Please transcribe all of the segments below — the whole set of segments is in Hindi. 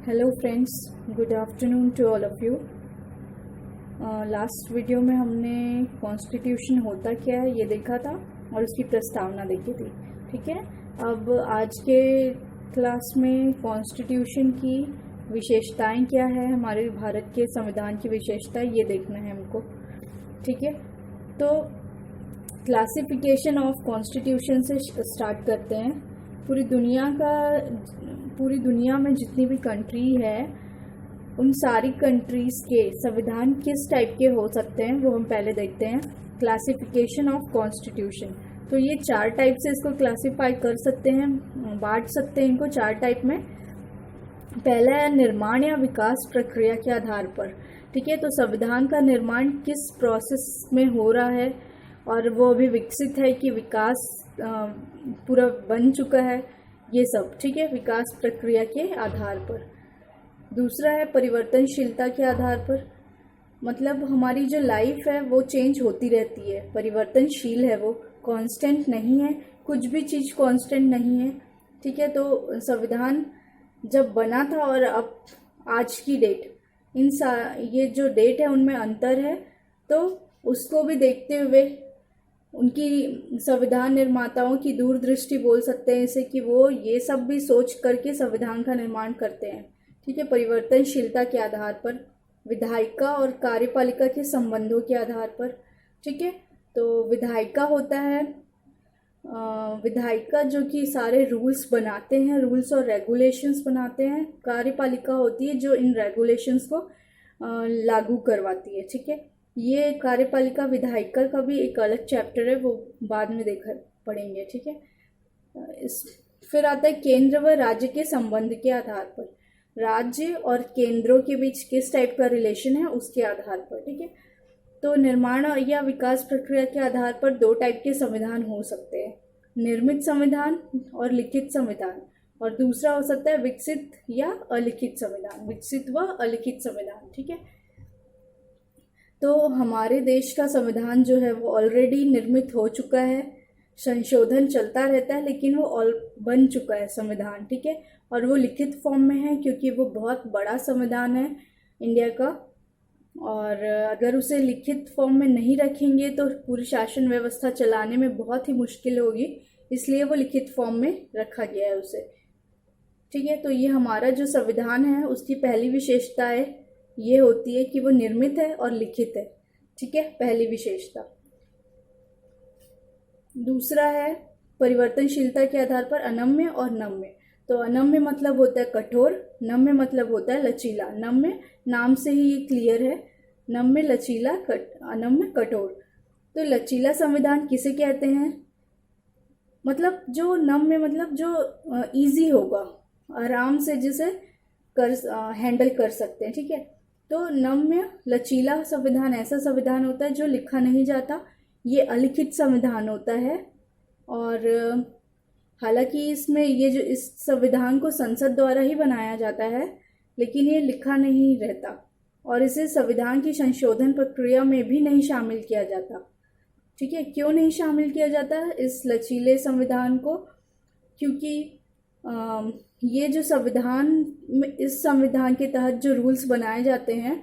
Hello friends, good afternoon to all of you. Last video में हमने कॉन्स्टिट्यूशन होता क्या है ये देखा था और उसकी प्रस्तावना देखी थी। ठीक है, अब आज के क्लास में कॉन्स्टिट्यूशन की विशेषताएं क्या है, हमारे भारत के संविधान की विशेषताएं ये देखना है हमको। ठीक है, तो क्लासिफिकेशन ऑफ कॉन्स्टिट्यूशन से स्टार्ट करते हैं। पूरी दुनिया में जितनी भी कंट्री है उन सारी कंट्रीज़ के संविधान किस टाइप के हो सकते हैं वो हम पहले देखते हैं। क्लासिफिकेशन ऑफ कॉन्स्टिट्यूशन, तो ये 4 टाइप से इसको क्लासिफाई कर सकते हैं, बांट सकते हैं इनको 4 टाइप में। पहला है निर्माण या विकास प्रक्रिया के आधार पर। ठीक है, तो संविधान का निर्माण किस प्रोसेस में हो रहा है और वो अभी विकसित है कि विकास पूरा बन चुका है, ये सब। ठीक है, विकास प्रक्रिया के आधार पर। दूसरा है परिवर्तनशीलता के आधार पर, मतलब हमारी जो लाइफ है वो चेंज होती रहती है, परिवर्तनशील है, वो कांस्टेंट नहीं है, कुछ भी चीज़ कांस्टेंट नहीं है। ठीक है, तो संविधान जब बना था और अब आज की डेट, ये जो डेट है उनमें अंतर है, तो उसको भी देखते हुए उनकी संविधान निर्माताओं की दूरदृष्टि बोल सकते हैं इसे, कि वो ये सब भी सोच करके संविधान का निर्माण करते हैं। ठीक है, परिवर्तनशीलता के आधार पर, विधायिका और कार्यपालिका के संबंधों के आधार पर। ठीक है, तो विधायिका होता है विधायिका जो कि सारे रूल्स बनाते हैं, रूल्स और रेगुलेशंस बनाते हैं। कार्यपालिका होती है जो इन रेगुलेशंस को लागू करवाती है। ठीक है, ये कार्यपालिका विधायिका का भी एक अलग चैप्टर है, वो बाद में पढ़ेंगे। ठीक है, फिर आता है केंद्र व राज्य के संबंध के आधार पर, राज्य और केंद्रों के बीच किस टाइप का रिलेशन है उसके आधार पर। ठीक है, तो निर्माण या विकास प्रक्रिया के आधार पर 2 टाइप के संविधान हो सकते हैं, निर्मित संविधान और लिखित संविधान, और दूसरा हो सकता है विकसित या अलिखित संविधान, विकसित व अलिखित संविधान। ठीक है, तो हमारे देश का संविधान जो है वो ऑलरेडी निर्मित हो चुका है, संशोधन चलता रहता है, लेकिन वो बन चुका है संविधान। ठीक है, और वो लिखित फॉर्म में है क्योंकि वो बहुत बड़ा संविधान है इंडिया का, और अगर उसे लिखित फॉर्म में नहीं रखेंगे तो पूरी शासन व्यवस्था चलाने में बहुत ही मुश्किल होगी, इसलिए वो लिखित फॉर्म में रखा गया है उसे। ठीक है, तो ये हमारा जो संविधान है उसकी पहली विशेषता है, ये होती है कि वो निर्मित है और लिखित है। ठीक है, पहली विशेषता। दूसरा है परिवर्तनशीलता के आधार पर अनम्य और नम्य। तो अनम्य मतलब होता है कठोर, नम्य मतलब होता है लचीला। नम्य नाम से ही ये क्लियर है, नम्य लचीला, अनम्य कठोर। तो लचीला संविधान किसे कहते हैं, मतलब जो नम्य मतलब जो इजी होगा, आराम से जिसे हैंडल कर सकते हैं। ठीक है, तो नम्य लचीला संविधान ऐसा संविधान होता है जो लिखा नहीं जाता, ये अलिखित संविधान होता है। और हालांकि इसमें इस संविधान को संसद द्वारा ही बनाया जाता है, लेकिन ये लिखा नहीं रहता और इसे संविधान की संशोधन प्रक्रिया में भी नहीं शामिल किया जाता। ठीक है, क्यों नहीं शामिल किया जाता इस लचीले संविधान को, क्योंकि ये जो इस संविधान के तहत जो रूल्स बनाए जाते हैं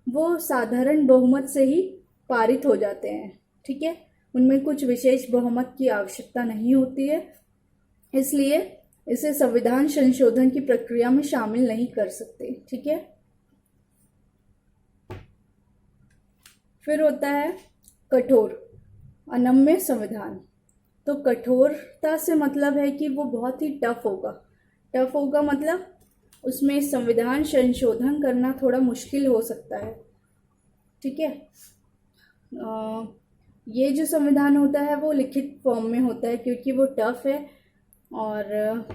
वो साधारण बहुमत से ही पारित हो जाते हैं। ठीक है, उनमें कुछ विशेष बहुमत की आवश्यकता नहीं होती है, इसलिए इसे संविधान संशोधन की प्रक्रिया में शामिल नहीं कर सकते। ठीक है, फिर होता है कठोर अनम्य संविधान। तो कठोरता से मतलब है कि वो बहुत ही टफ होगा, मतलब उसमें संविधान संशोधन करना थोड़ा मुश्किल हो सकता है। ठीक है, ये जो संविधान होता है वो लिखित फॉर्म में होता है क्योंकि वो टफ है, और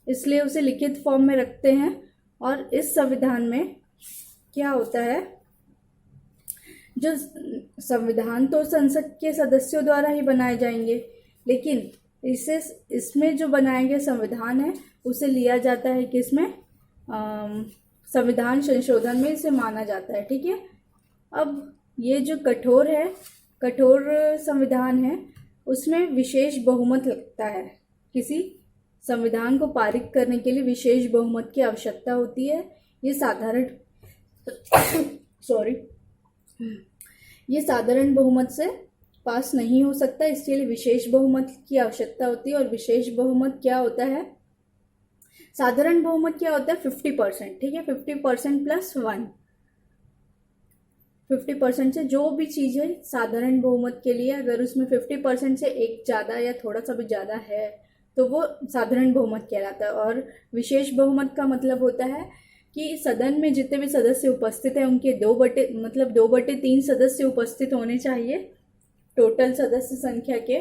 इसलिए उसे लिखित फॉर्म में रखते हैं। और इस संविधान में क्या होता है, जो संविधान तो संसद के सदस्यों द्वारा ही बनाए जाएंगे, लेकिन इसमें जो बनाए गए संविधान है उसे लिया जाता है कि इसमें संविधान संशोधन में इसे माना जाता है। ठीक है, अब ये जो कठोर संविधान है उसमें विशेष बहुमत लगता है किसी संविधान को पारित करने के लिए विशेष बहुमत की आवश्यकता होती है। ये साधारण सॉरी ये साधारण बहुमत से पास नहीं हो सकता, इसके लिए विशेष बहुमत की आवश्यकता होती है। और विशेष बहुमत क्या होता है? साधारण बहुमत क्या होता है? 50%, ठीक है, 50% प्लस 1, 50% से जो भी चीज़ है साधारण बहुमत के लिए, अगर उसमें 50% से एक ज़्यादा या थोड़ा सा भी ज़्यादा है तो वो साधारण बहुमत कहलाता है। और विशेष बहुमत का मतलब होता है कि सदन में जितने भी सदस्य उपस्थित हैं उनके 2/3 सदस्य उपस्थित होने चाहिए टोटल सदस्य संख्या के,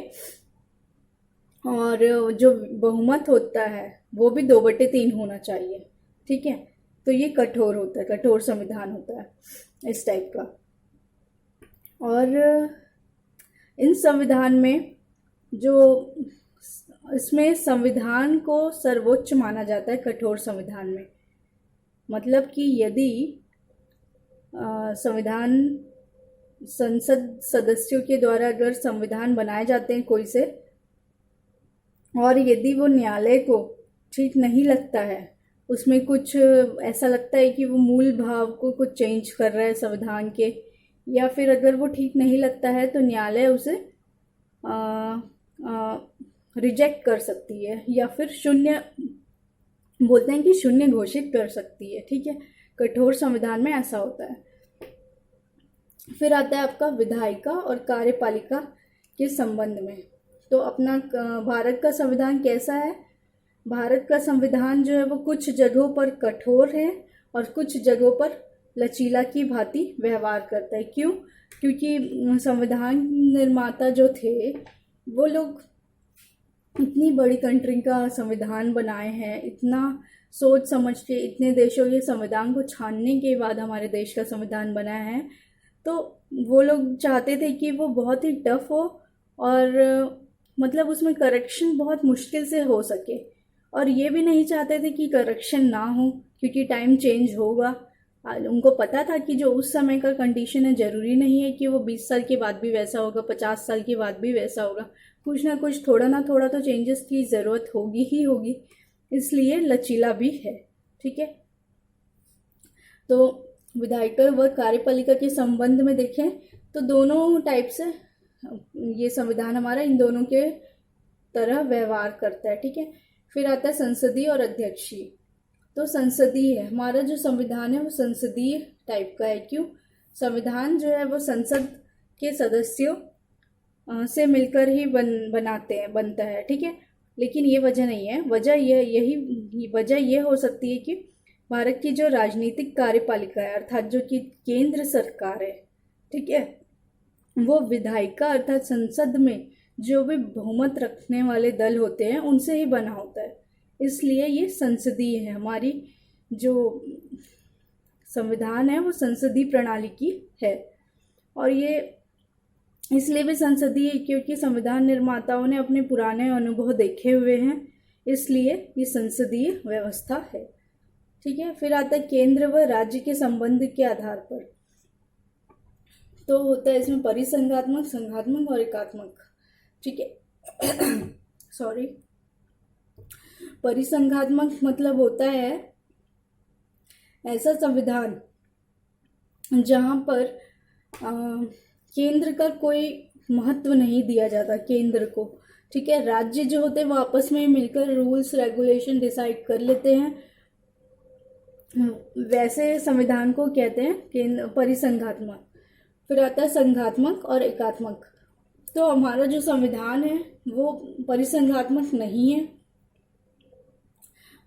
और जो बहुमत होता है वो भी 2/3 होना चाहिए, ठीक है। तो ये कठोर होता है, कठोर संविधान होता है इस टाइप का। और इन संविधान में जो इसमें संविधान को सर्वोच्च माना जाता है कठोर संविधान में, मतलब कि यदि संविधान संसद सदस्यों के द्वारा अगर संविधान बनाए जाते हैं कोई से, और यदि वो न्यायालय को ठीक नहीं लगता है, उसमें कुछ ऐसा लगता है कि वो मूल भाव को कुछ चेंज कर रहा है संविधान के, या फिर अगर वो ठीक नहीं लगता है तो न्यायालय उसे रिजेक्ट कर सकती है, या फिर शून्य बोलते हैं कि शून्य घोषित कर सकती है, ठीक है। कठोर संविधान में ऐसा होता है। फिर आता है आपका विधायिका और कार्यपालिका के संबंध में। तो अपना भारत का संविधान कैसा है? भारत का संविधान जो है वो कुछ जगहों पर कठोर है और कुछ जगहों पर लचीला की भांति व्यवहार करता है। क्यों? क्योंकि संविधान निर्माता जो थे वो लोग इतनी बड़ी कंट्री का संविधान बनाए हैं, इतना सोच समझ के इतने देशों के संविधान को छानने के बाद हमारे देश का संविधान बना है। तो वो लोग चाहते थे कि वो बहुत ही टफ हो और मतलब उसमें करेक्शन बहुत मुश्किल से हो सके, और ये भी नहीं चाहते थे कि करेक्शन ना हो क्योंकि टाइम चेंज होगा। उनको पता था कि जो उस समय का कंडीशन है ज़रूरी नहीं है कि वो 20 साल के बाद भी वैसा होगा, 50 साल के बाद भी वैसा होगा, कुछ ना कुछ थोड़ा ना थोड़ा तो चेंजेस की ज़रूरत होगी ही होगी, इसलिए लचीला भी है, ठीक है। तो विधायिका व कार्यपालिका के संबंध में देखें तो दोनों टाइप से ये संविधान हमारा इन दोनों के तरह व्यवहार करता है, ठीक है। फिर आता है संसदीय और अध्यक्षीय। तो संसदीय है, हमारा जो संविधान है वो संसदीय टाइप का है। क्यों? संविधान जो है वो संसद के सदस्यों से मिलकर ही बनता है, ठीक है। लेकिन ये वजह नहीं है, वजह ये हो सकती है कि भारत की जो राजनीतिक कार्यपालिका है अर्थात जो कि केंद्र सरकार है, ठीक है, वो विधायिका अर्थात संसद में जो भी बहुमत रखने वाले दल होते हैं उनसे ही बना होता है, इसलिए ये संसदीय है। हमारी जो संविधान है वो संसदीय प्रणाली की है, और ये इसलिए भी संसदीय क्योंकि संविधान निर्माताओं ने अपने पुराने अनुभव देखे हुए हैं, इसलिए ये संसदीय व्यवस्था है, ठीक है। फिर आता है केंद्र व राज्य के संबंध के आधार पर। तो होता है इसमें परिसंघात्मक, संघात्मक और एकात्मक, ठीक है। सॉरी, परिसंघात्मक मतलब होता है ऐसा संविधान जहां पर केंद्र का कोई महत्व नहीं दिया जाता केंद्र को, ठीक है। राज्य जो होते हैं वो आपस में मिलकर रूल्स रेगुलेशन डिसाइड कर लेते हैं, वैसे संविधान को कहते हैं परिसंघात्मक। फिर आता है संघात्मक और एकात्मक। तो हमारा जो संविधान है वो परिसंघात्मक नहीं है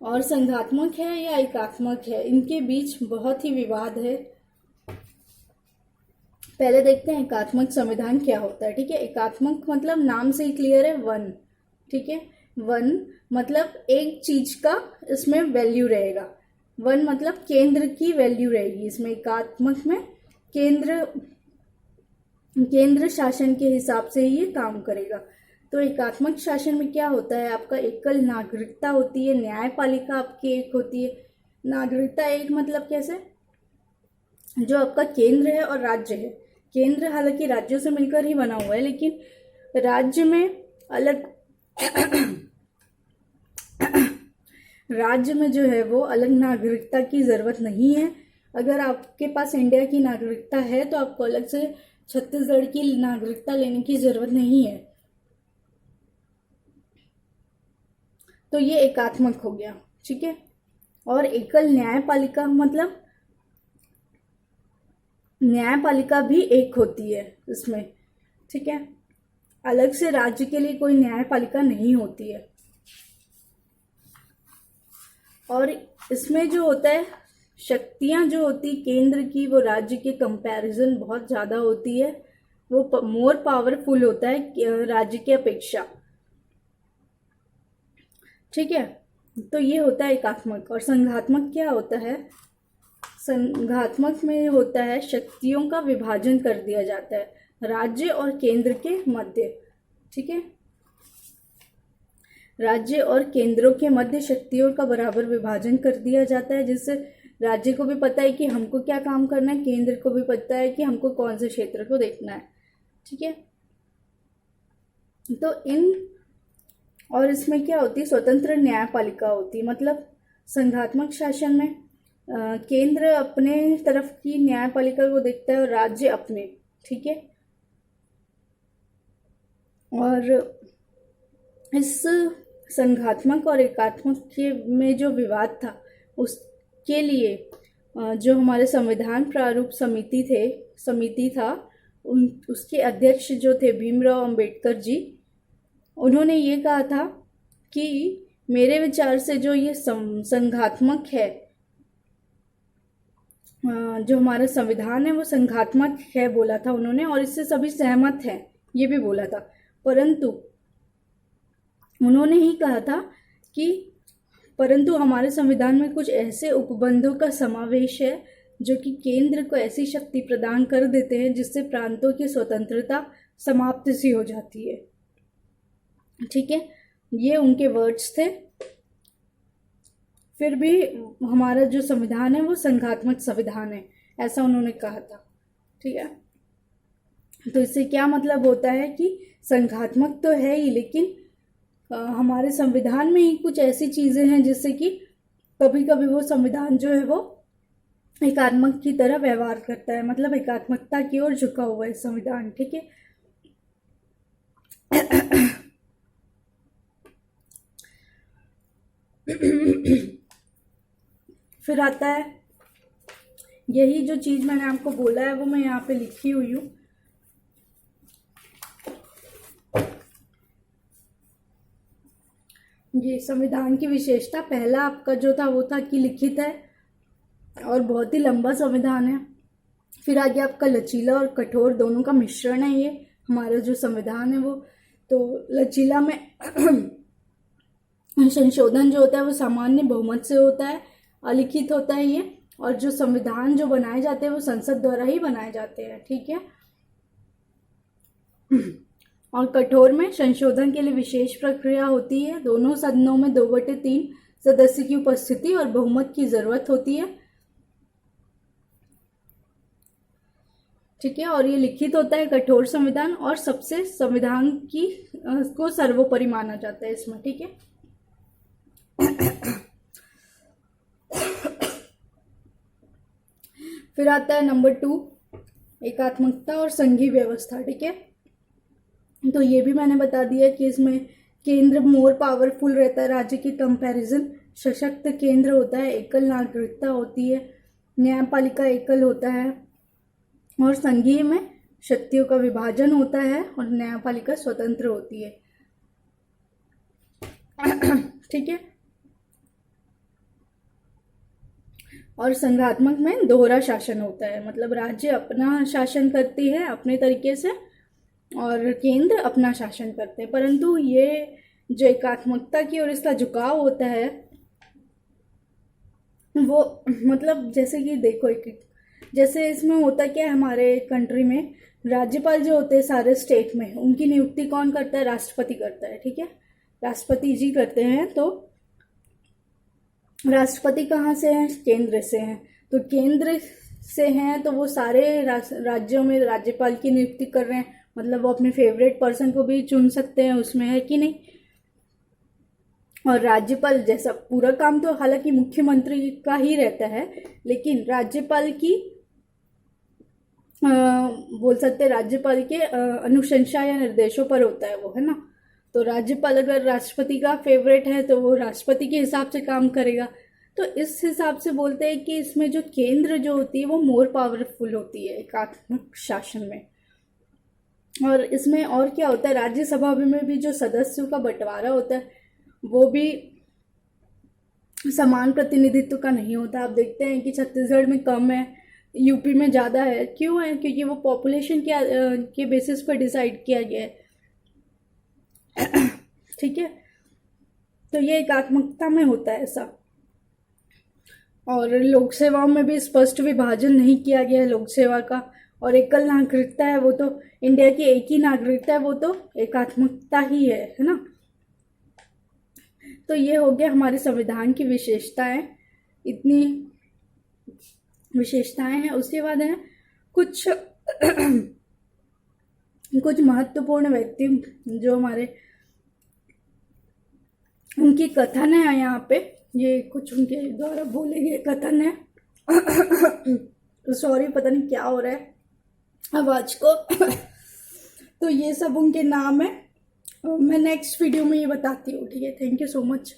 और संघात्मक है या एकात्मक है, इनके बीच बहुत ही विवाद है। पहले देखते हैं एकात्मक संविधान क्या होता है, ठीक है। एकात्मक मतलब नाम से ही क्लियर है, वन, ठीक है। वन मतलब एक चीज का इसमें वैल्यू रहेगा, वन मतलब केंद्र की वैल्यू रहेगी इसमें। एकात्मक में केंद्र शासन के हिसाब से ही ये काम करेगा। तो एकात्मक शासन में क्या होता है, आपका एकल नागरिकता होती है, न्यायपालिका आपकी एक होती है। नागरिकता एक मतलब कैसे, जो आपका केंद्र है और राज्य है। केंद्र हालांकि राज्यों से मिलकर ही बना हुआ है, लेकिन राज्य में अलग राज्य में जो है वो अलग नागरिकता की ज़रूरत नहीं है। अगर आपके पास इंडिया की नागरिकता है तो आपको अलग से छत्तीसगढ़ की नागरिकता लेने की ज़रूरत नहीं है। तो ये एकात्मक हो गया, ठीक है। और एकल न्यायपालिका मतलब न्यायपालिका भी एक होती है इसमें, ठीक है। अलग से राज्य के लिए कोई न्यायपालिका नहीं होती है। और इसमें जो होता है शक्तियां जो होती केंद्र की वो राज्य के कंपैरिजन बहुत ज़्यादा होती है, वो मोर पावरफुल होता है राज्य के अपेक्षा, ठीक है। तो ये होता है एकात्मक। और संघात्मक क्या होता है? संघात्मक में होता है शक्तियों का विभाजन कर दिया जाता है राज्य और केंद्र के मध्य, ठीक है। राज्य और केंद्रों के मध्य शक्तियों का बराबर विभाजन कर दिया जाता है, जिससे राज्य को भी पता है कि हमको क्या काम करना है, केंद्र को भी पता है कि हमको कौन से क्षेत्र को देखना है, ठीक है। तो और इसमें क्या होती है, स्वतंत्र न्यायपालिका होती है। मतलब संघात्मक शासन में केंद्र अपने तरफ की न्यायपालिका को देखता है और राज्य अपने, ठीक है। और इस संघात्मक और एकात्मक के में जो विवाद था उसके लिए जो हमारे संविधान प्रारूप समिति था उसके अध्यक्ष जो थे भीमराव अंबेडकर जी, उन्होंने ये कहा था कि मेरे विचार से जो ये संघात्मक है, जो हमारा संविधान है वो संघात्मक है बोला था उन्होंने, और इससे सभी सहमत हैं ये भी बोला था। परंतु उन्होंने ही कहा था कि परंतु हमारे संविधान में कुछ ऐसे उपबंधों का समावेश है जो कि केंद्र को ऐसी शक्ति प्रदान कर देते हैं जिससे प्रांतों की स्वतंत्रता समाप्त सी हो जाती है, ठीक है। ये उनके वर्ड्स थे। फिर भी हमारा जो संविधान है वो संघात्मक संविधान है, ऐसा उन्होंने कहा था, ठीक है। तो इससे क्या मतलब होता है कि संघात्मक तो है ही, लेकिन हमारे संविधान में ही कुछ ऐसी चीज़ें हैं जिससे कि कभी कभी वो संविधान जो है वो एकात्मक की तरह व्यवहार करता है, मतलब एकात्मकता की ओर झुका हुआ है संविधान, ठीक है। फिर आता है यही जो चीज मैंने आपको बोला है वो मैं यहाँ पे लिखी हुई हूँ। ये संविधान की विशेषता, पहला आपका जो था वो था कि लिखित है और बहुत ही लंबा संविधान है। फिर आगे आपका लचीला और कठोर दोनों का मिश्रण है ये हमारा जो संविधान है वो। तो लचीला में संशोधन जो होता है वो सामान्य बहुमत से होता है, अलिखित होता है ये, और जो संविधान जो बनाए जाते हैं वो संसद द्वारा ही बनाए जाते हैं, ठीक है। और कठोर में संशोधन के लिए विशेष प्रक्रिया होती है, दोनों सदनों में 2/3 सदस्य की उपस्थिति और बहुमत की जरूरत होती है, ठीक है। और ये लिखित होता है कठोर संविधान, और सबसे संविधान की को सर्वोपरि माना जाता है इसमें, ठीक है। फिर आता है नंबर 2 एकात्मकता और संघीय व्यवस्था, ठीक है। तो ये भी मैंने बता दिया कि इसमें केंद्र मोर पावरफुल रहता है राज्य के कंपैरिजन, सशक्त केंद्र होता है, एकल नागरिकता होती है, न्यायपालिका एकल होता है, और संघीय में शक्तियों का विभाजन होता है और न्यायपालिका स्वतंत्र होती है, ठीक है। और संघात्मक में दोहरा शासन होता है, मतलब राज्य अपना शासन करती है अपने तरीके से और केंद्र अपना शासन करते हैं। परंतु ये जो एकात्मकता की ओर इसका झुकाव होता है वो मतलब जैसे कि देखो जैसे इसमें होता क्या है, हमारे कंट्री में राज्यपाल जो होते हैं सारे स्टेट में, उनकी नियुक्ति कौन करता है? राष्ट्रपति करता है, ठीक है, राष्ट्रपति जी करते हैं। तो राष्ट्रपति कहाँ से हैं? केंद्र से हैं। तो केंद्र से हैं तो वो सारे राज्यों में राज्यपाल की नियुक्ति कर रहे हैं, मतलब वो अपने फेवरेट पर्सन को भी चुन सकते हैं उसमें, है कि नहीं। और राज्यपाल जैसा पूरा काम तो हालांकि मुख्यमंत्री का ही रहता है, लेकिन राज्यपाल की बोल सकते हैं राज्यपाल के अनुशंसा या निर्देशों पर होता है वो, है ना। तो राज्यपाल अगर राष्ट्रपति का फेवरेट है तो वो राष्ट्रपति के हिसाब से काम करेगा। तो इस हिसाब से बोलते हैं कि इसमें जो केंद्र जो होती है वो मोर पावरफुल होती है एकात्मक शासन में। और इसमें और क्या होता है, राज्यसभा में भी जो सदस्यों का बंटवारा होता है वो भी समान प्रतिनिधित्व का नहीं होता। आप देखते हैं कि छत्तीसगढ़ में कम है, यूपी में ज़्यादा है। क्यों है? क्योंकि वो पॉपुलेशन के बेसिस पर डिसाइड किया गया है। ठीक है, तो ये एकात्मकता में होता है ऐसा। और लोक सेवाओं में भी स्पष्ट विभाजन नहीं किया गया है लोक सेवा का। और एकल नागरिकता है, वो तो इंडिया की एक ही नागरिकता है, वो तो एकात्मकता ही है ना। तो ये हो गया हमारे संविधान की विशेषताएं, इतनी विशेषताएं हैं। उसके बाद है कुछ कुछ महत्वपूर्ण व्यक्ति जो हमारे उनकी कथन है यहाँ पे, ये कुछ उनके द्वारा बोले गए कथन है। सॉरी, पता नहीं क्या हो रहा है आवाज को। तो ये सब उनके नाम है, मैं नेक्स्ट वीडियो में ये बताती हूँ। ठीक है, थैंक यू सो मच।